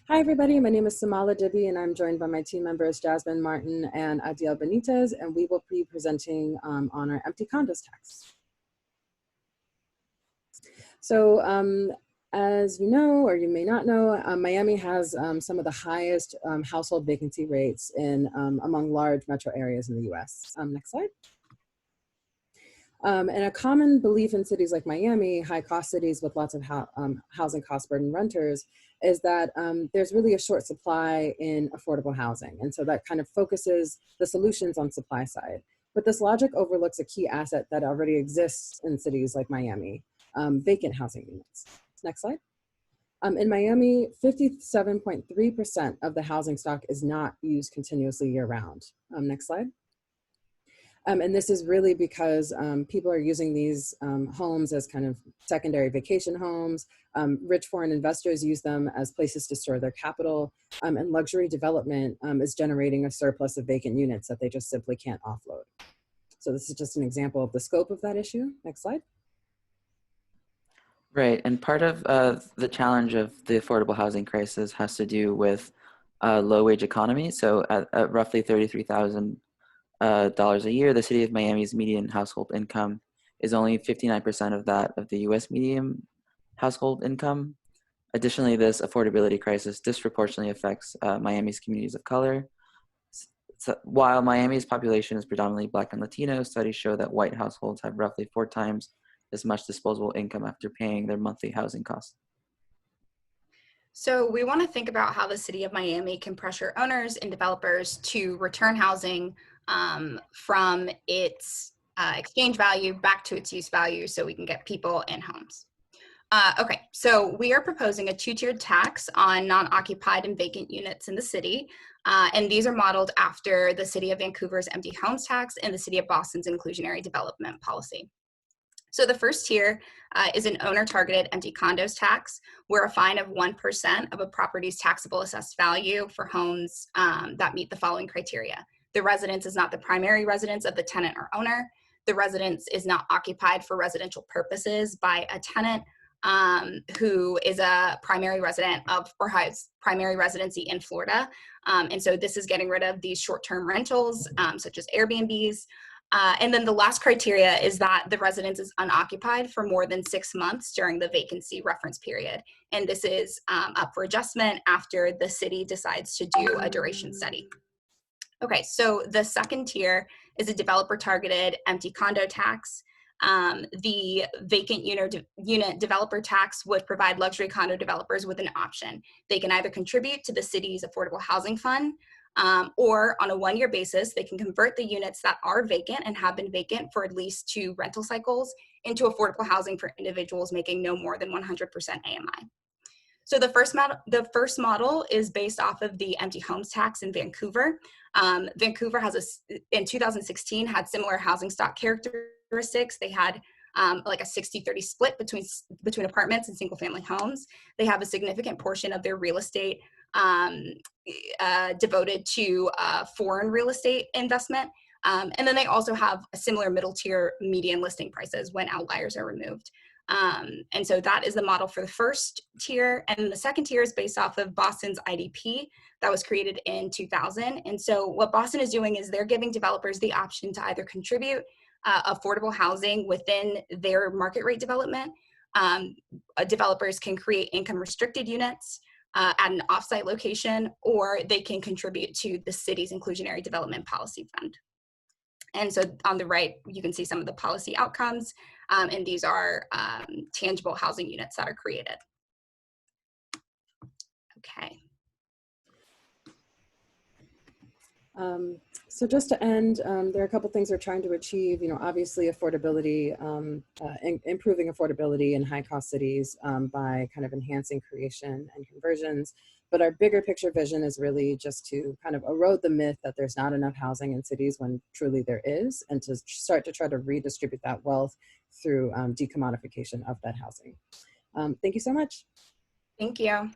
Hi, everybody. My name is Samala Dibi, and I'm joined by my team members, Jasmine Martin and Adiel Benitez, and we will be presenting on our empty condos tax. So as you know, or you may not know, Miami has some of the highest household vacancy rates in among large metro areas in the US. Next slide. And a common belief in cities like Miami, high-cost cities with lots of housing cost-burden renters, is that there's really a short supply in affordable housing. And so that kind of focuses the solutions on supply side. But this logic overlooks a key asset that already exists in cities like Miami, vacant housing units. Next slide. In Miami, 57.3% of the housing stock is not used continuously year-round. Next slide. And this is really because people are using these homes as kind of secondary vacation homes. Rich foreign investors use them as places to store their capital. And luxury development is generating a surplus of vacant units that they just simply can't offload. So this is just an example of the scope of that issue. Next slide. Right, and part of the challenge of the affordable housing crisis has to do with low-wage economy. So at roughly $33,000 a year, the city of Miami's median household income is only 59% of that of the U.S. median household income. Additionally, this affordability crisis disproportionately affects Miami's communities of color. So while Miami's population is predominantly Black and Latino, studies show that white households have roughly 4 times as much disposable income after paying their monthly housing costs. So we want to think about how the city of Miami can pressure owners and developers to return housing from its exchange value back to its use value so we can get people in homes. Okay, so we are proposing a 2-tiered tax on non-occupied and vacant units in the city. And these are modeled after the city of Vancouver's empty homes tax and the city of Boston's inclusionary development policy. So the first tier is an owner-targeted empty condos tax, where a fine of 1% of a property's taxable assessed value for homes that meet the following criteria. The residence is not the primary residence of the tenant or owner. The residence is not occupied for residential purposes by a tenant who is a primary resident of or has primary residency in Florida. And so this is getting rid of these short-term rentals, such as Airbnbs. And then the last criteria is that the residence is unoccupied for more than 6 months during the vacancy reference period. And this is up for adjustment after the city decides to do a duration study. Okay, so the second tier is a developer-targeted empty condo tax. The vacant unit developer tax would provide luxury condo developers with an option. They can either contribute to the city's affordable housing fund, or on a 1-year basis, they can convert the units that are vacant and have been vacant for at least 2 rental cycles into affordable housing for individuals making no more than 100% AMI. So the first model is based off of the empty homes tax in Vancouver. Vancouver has in 2016 had similar housing stock characteristics. They had like a 60-30 split between apartments and single family homes. They have a significant portion of their real estate devoted to foreign real estate investment. And then they also have a similar middle tier median listing prices when outliers are removed. And so that is the model for the first tier. And the second tier is based off of Boston's IDP that was created in 2000. And so what Boston is doing is they're giving developers the option to either contribute affordable housing within their market rate development. Developers can create income restricted units at an offsite location, or they can contribute to the city's inclusionary development policy fund. And so on the right, you can see some of the policy outcomes, and these are tangible housing units that are created. Okay. So just to end, there are a couple things we're trying to achieve. Obviously affordability, improving affordability in high-cost cities by kind of enhancing creation and conversions. But our bigger picture vision is really just to kind of erode the myth that there's not enough housing in cities when truly there is, and to start to try to redistribute that wealth through decommodification of that housing. Thank you so much. Thank you.